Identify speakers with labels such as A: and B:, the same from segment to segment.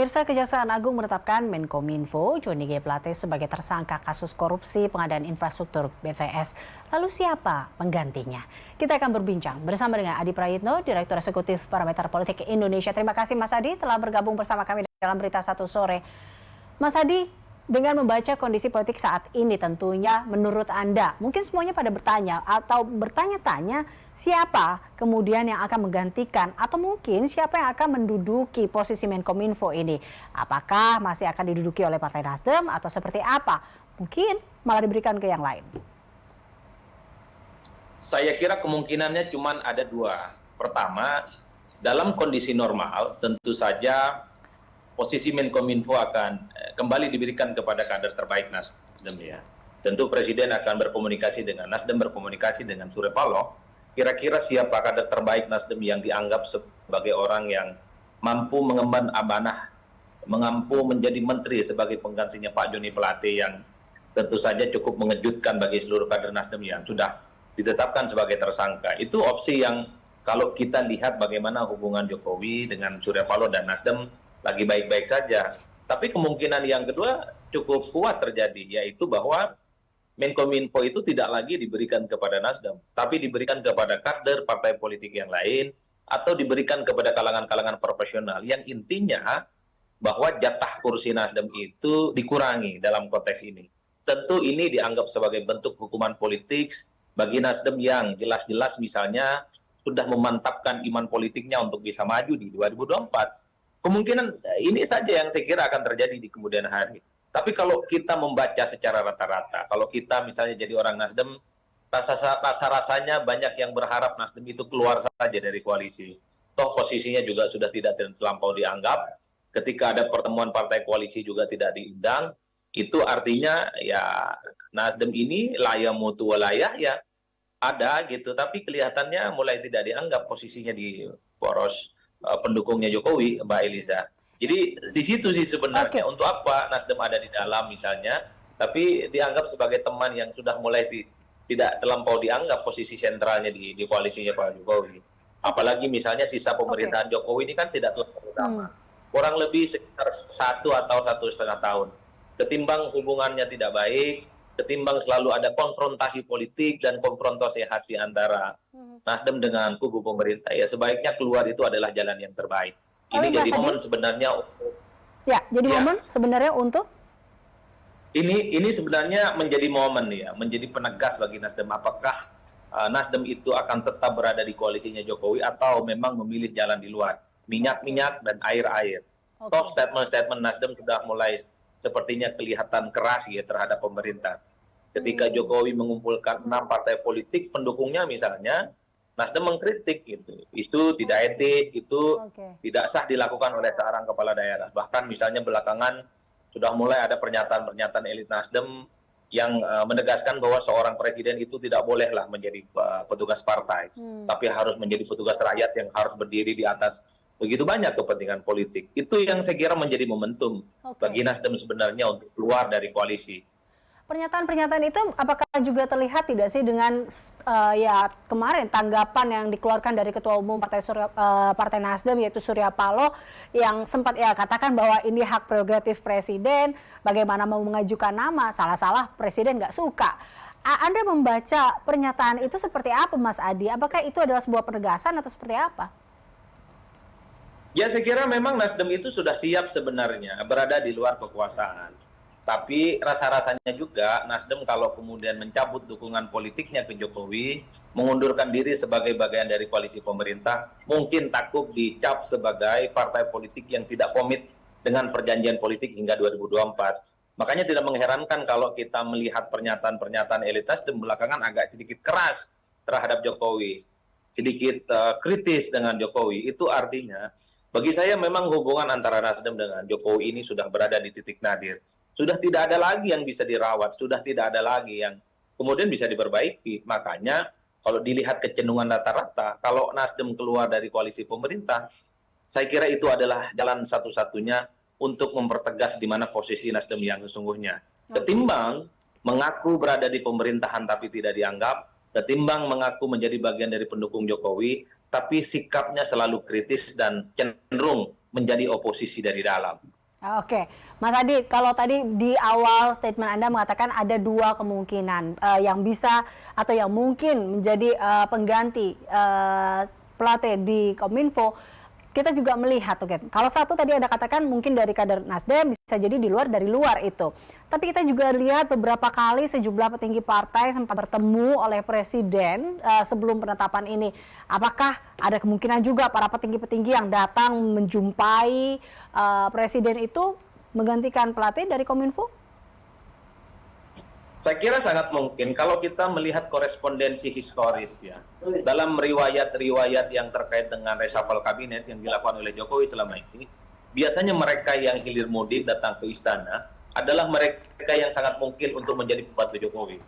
A: Pemirsa, Kejaksaan Agung menetapkan Menkominfo Johnny G. Plate sebagai tersangka kasus korupsi pengadaan infrastruktur BVS. Lalu siapa penggantinya? Kita akan berbincang bersama dengan Adi Prayitno, Direktur Eksekutif Parameter Politik Indonesia. Terima kasih Mas Adi telah bergabung bersama kami dalam Berita Satu Sore. Mas Adi, dengan membaca kondisi politik saat ini tentunya menurut Anda, mungkin semuanya pada bertanya atau bertanya-tanya siapa kemudian yang akan menggantikan atau mungkin siapa yang akan menduduki posisi Menkominfo ini. Apakah masih akan diduduki oleh Partai Nasdem atau seperti apa? Mungkin malah diberikan ke yang lain.
B: Saya kira kemungkinannya cuma ada dua. Pertama, dalam kondisi normal tentu saja posisi Menkominfo akan kembali diberikan kepada kader terbaik Nasdem ya. Tentu Presiden akan berkomunikasi dengan Nasdem, berkomunikasi dengan Surya Paloh. Kira-kira siapa kader terbaik Nasdem yang dianggap sebagai orang yang mampu mengemban amanah, mampu menjadi menteri sebagai penggantinya Pak Johnny Plate yang tentu saja cukup mengejutkan bagi seluruh kader Nasdem yang sudah ditetapkan sebagai tersangka. Itu opsi yang kalau kita lihat bagaimana hubungan Jokowi dengan Surya Paloh dan Nasdem lagi baik-baik saja. Tapi kemungkinan yang kedua cukup kuat terjadi, yaitu bahwa Menkominfo itu tidak lagi diberikan kepada Nasdem, tapi diberikan kepada kader partai politik yang lain, atau diberikan kepada kalangan-kalangan profesional, yang intinya bahwa jatah kursi Nasdem itu dikurangi dalam konteks ini. Tentu ini dianggap sebagai bentuk hukuman politik bagi Nasdem yang jelas-jelas misalnya sudah memantapkan iman politiknya untuk bisa maju di 2024. Kemungkinan ini saja yang saya kira akan terjadi di kemudian hari. Tapi kalau kita membaca secara rata-rata, kalau kita misalnya jadi orang Nasdem, rasa-rasanya banyak yang berharap Nasdem itu keluar saja dari koalisi. Toh posisinya juga sudah tidak terlampau dianggap. Ketika ada pertemuan partai koalisi juga tidak diundang. Itu artinya ya Nasdem ini layak mutu walayah ya ada gitu. Tapi kelihatannya mulai tidak dianggap posisinya di poros pendukungnya Jokowi, Mbak Eliza. Jadi di situ sih sebenarnya untuk apa Nasdem ada di dalam misalnya, tapi dianggap sebagai teman yang sudah mulai tidak terlampau dianggap posisi sentralnya di koalisinya Pak Jokowi. Apalagi misalnya sisa pemerintahan Jokowi ini kan tidak terlalu utama. Kurang lebih sekitar 1 atau 1,5 tahun. Ketimbang hubungannya tidak baik, ketimbang selalu ada konfrontasi politik dan konfrontasi hati antara Nasdem dengan kubu pemerintah, ya sebaiknya keluar itu adalah jalan yang terbaik. Ini jadi momen sebenarnya untuk
A: momen sebenarnya untuk
B: ini sebenarnya menjadi momen ya, menjadi penegas bagi Nasdem apakah Nasdem itu akan tetap berada di koalisinya Jokowi atau memang memilih jalan di luar, minyak-minyak dan air-air. Toh statement-statement Nasdem sudah mulai sepertinya kelihatan keras ya terhadap pemerintah. Ketika Jokowi mengumpulkan 6 partai politik pendukungnya misalnya, Nasdem mengkritik gitu. Itu tidak etik, itu tidak sah dilakukan oleh seorang kepala daerah. Bahkan misalnya belakangan sudah mulai ada pernyataan-pernyataan elit Nasdem yang menegaskan bahwa seorang presiden itu tidak bolehlah menjadi petugas partai, tapi harus menjadi petugas rakyat yang harus berdiri di atas begitu banyak kepentingan politik. Itu yang saya kira menjadi momentum bagi Nasdem sebenarnya untuk keluar dari koalisi.
A: Pernyataan-pernyataan itu apakah juga terlihat tidak sih dengan ya kemarin tanggapan yang dikeluarkan dari Ketua Umum Partai Nasdem yaitu Surya Paloh yang sempat ya katakan bahwa ini hak prerogatif Presiden, bagaimana mau mengajukan nama, salah-salah Presiden nggak suka. Anda membaca pernyataan itu seperti apa Mas Adi? Apakah itu adalah sebuah penegasan atau seperti apa?
B: Ya saya kira memang Nasdem itu sudah siap sebenarnya berada di luar kekuasaan. Tapi rasa-rasanya juga Nasdem kalau kemudian mencabut dukungan politiknya ke Jokowi, mengundurkan diri sebagai bagian dari koalisi pemerintah, mungkin takut dicap sebagai partai politik yang tidak komit dengan perjanjian politik hingga 2024. Makanya tidak mengherankan kalau kita melihat pernyataan-pernyataan elit Nasdem belakangan agak sedikit keras terhadap Jokowi, sedikit kritis dengan Jokowi. Itu artinya bagi saya memang hubungan antara Nasdem dengan Jokowi ini sudah berada di titik nadir. Sudah tidak ada lagi yang bisa dirawat, sudah tidak ada lagi yang kemudian bisa diperbaiki. Makanya kalau dilihat kecenderungan rata-rata, kalau Nasdem keluar dari koalisi pemerintah, saya kira itu adalah jalan satu-satunya untuk mempertegas di mana posisi Nasdem yang sesungguhnya. Ketimbang mengaku berada di pemerintahan tapi tidak dianggap, ketimbang mengaku menjadi bagian dari pendukung Jokowi, tapi sikapnya selalu kritis dan cenderung menjadi oposisi dari dalam.
A: Oke, Mas Adi, kalau tadi di awal statement Anda mengatakan ada dua kemungkinan yang bisa atau yang mungkin menjadi pengganti Plate di Kominfo. Kita juga melihat, kalau satu tadi Anda katakan mungkin dari kader Nasdem, bisa jadi dari luar itu. Tapi kita juga lihat beberapa kali sejumlah petinggi partai sempat bertemu oleh Presiden sebelum penetapan ini. Apakah ada kemungkinan juga para petinggi-petinggi yang datang menjumpai Presiden itu menggantikan Plate dari Kominfo?
B: Saya kira sangat mungkin kalau kita melihat korespondensi historis ya. Dalam riwayat-riwayat yang terkait dengan reshuffle kabinet yang dilakukan oleh Jokowi selama ini, biasanya mereka yang hilir mudik datang ke istana adalah mereka yang sangat mungkin untuk menjadi pembantu Jokowi.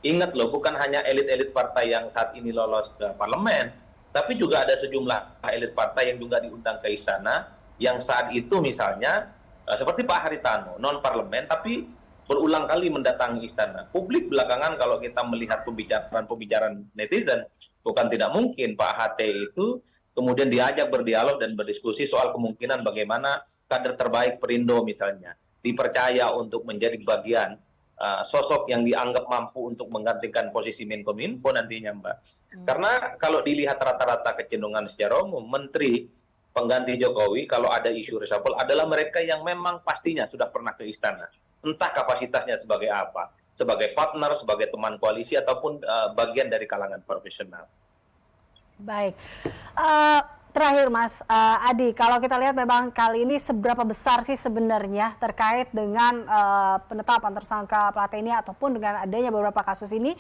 B: Ingat loh, bukan hanya elit-elit partai yang saat ini lolos ke parlemen, tapi juga ada sejumlah elit partai yang juga diundang ke istana, yang saat itu misalnya seperti Pak Haritano, non-parlemen, tapi berulang kali mendatangi istana. Publik belakangan kalau kita melihat pembicaraan netizen, bukan tidak mungkin Pak HT itu kemudian diajak berdialog dan berdiskusi soal kemungkinan bagaimana kader terbaik Perindo misalnya dipercaya untuk menjadi bagian sosok yang dianggap mampu untuk menggantikan posisi Menkominfo nantinya, Mbak. Karena kalau dilihat rata-rata kecenderungan secara umum, menteri pengganti Jokowi kalau ada isu reshuffle adalah mereka yang memang pastinya sudah pernah ke istana. Entah kapasitasnya sebagai apa, sebagai partner, sebagai teman koalisi, ataupun bagian dari kalangan profesional.
A: Baik. Terakhir Mas Adi, kalau kita lihat memang kali ini seberapa besar sih sebenarnya terkait dengan penetapan tersangka Plate ini ataupun dengan adanya beberapa kasus ini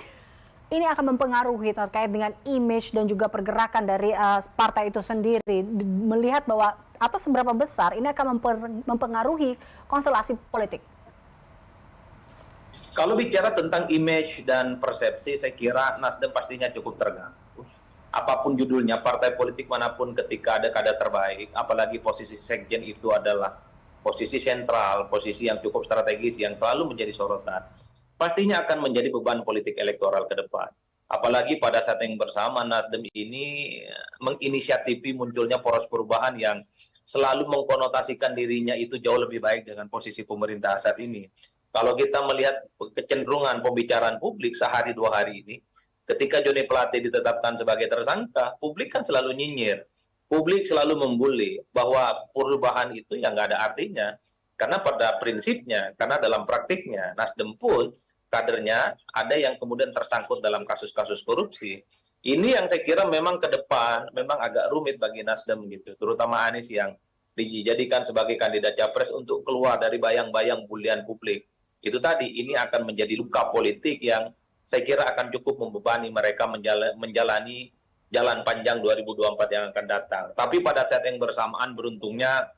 A: akan mempengaruhi terkait dengan image dan juga pergerakan dari partai itu sendiri. Melihat bahwa atau seberapa besar ini akan mempengaruhi konstelasi politik?
B: Kalau bicara tentang image dan persepsi, saya kira Nasdem pastinya cukup terganggu. Apapun judulnya, partai politik manapun ketika ada kader terbaik, apalagi posisi sekjen itu adalah posisi sentral, posisi yang cukup strategis, yang selalu menjadi sorotan, pastinya akan menjadi beban politik elektoral ke depan. Apalagi pada saat yang bersama Nasdem ini menginisiatifi munculnya poros perubahan yang selalu mengkonotasikan dirinya itu jauh lebih baik dengan posisi pemerintah saat ini. Kalau kita melihat kecenderungan pembicaraan publik sehari dua hari ini, ketika Joni Plate ditetapkan sebagai tersangka, publik kan selalu nyinyir. Publik selalu membuli bahwa perubahan itu yang nggak ada artinya. Karena pada prinsipnya, karena dalam praktiknya, Nasdem pun kadernya ada yang kemudian tersangkut dalam kasus-kasus korupsi. Ini yang saya kira memang ke depan memang agak rumit bagi Nasdem gitu, terutama Anies yang dijadikan sebagai kandidat capres untuk keluar dari bayang-bayang bulian publik. Itu tadi, ini akan menjadi luka politik yang saya kira akan cukup membebani mereka menjalani jalan panjang 2024 yang akan datang. Tapi pada saat yang bersamaan beruntungnya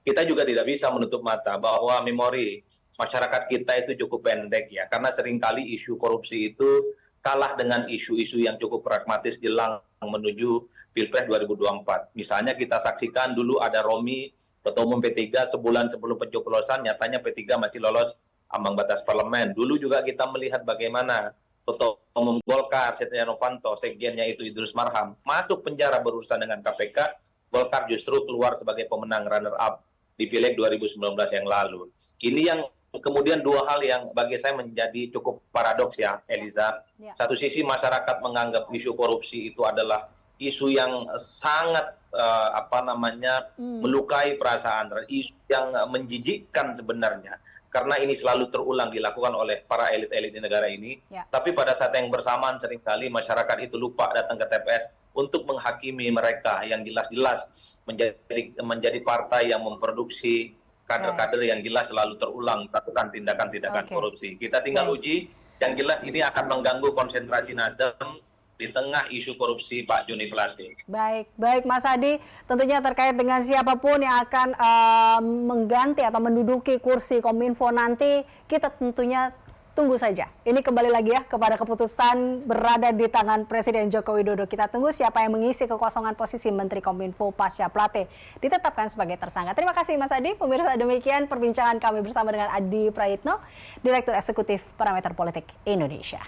B: kita juga tidak bisa menutup mata bahwa memori masyarakat kita itu cukup pendek ya, karena seringkali isu korupsi itu kalah dengan isu-isu yang cukup pragmatis jelang menuju Pilpres 2024. Misalnya kita saksikan dulu ada Romi, Ketua Umum P3 sebulan sebelum pencoblosan, nyatanya P3 masih lolos ambang batas parlemen. Dulu juga kita melihat bagaimana Ketua Umum Golkar, Setia Novanto, sekjennya itu Idrus Marham, masuk penjara berurusan dengan KPK, Golkar justru keluar sebagai pemenang runner-up di Pileg 2019 yang lalu. Ini yang kemudian dua hal yang bagi saya menjadi cukup paradoks ya, Eliza. Satu sisi masyarakat menganggap isu korupsi itu adalah isu yang sangat melukai perasaan, isu yang menjijikkan sebenarnya. Karena ini selalu terulang dilakukan oleh para elit-elit di negara ini. Tapi pada saat yang bersamaan seringkali masyarakat itu lupa datang ke TPS untuk menghakimi mereka yang jelas-jelas menjadi partai yang memproduksi kader-kader yang jelas selalu terulang melakukan tindakan-tindakan korupsi. Kita tinggal uji, yang jelas ini akan mengganggu konsentrasi Nasdem di tengah isu korupsi Pak Joni Plate.
A: Baik Mas Adi, tentunya terkait dengan siapapun yang akan mengganti atau menduduki kursi Kominfo nanti, kita tentunya tunggu saja. Ini kembali lagi ya kepada keputusan berada di tangan Presiden Joko Widodo. Kita tunggu siapa yang mengisi kekosongan posisi Menteri Kominfo pasca Plate ditetapkan sebagai tersangka. Terima kasih Mas Adi. Pemirsa, demikian perbincangan kami bersama dengan Adi Prayitno, Direktur Eksekutif Parameter Politik Indonesia.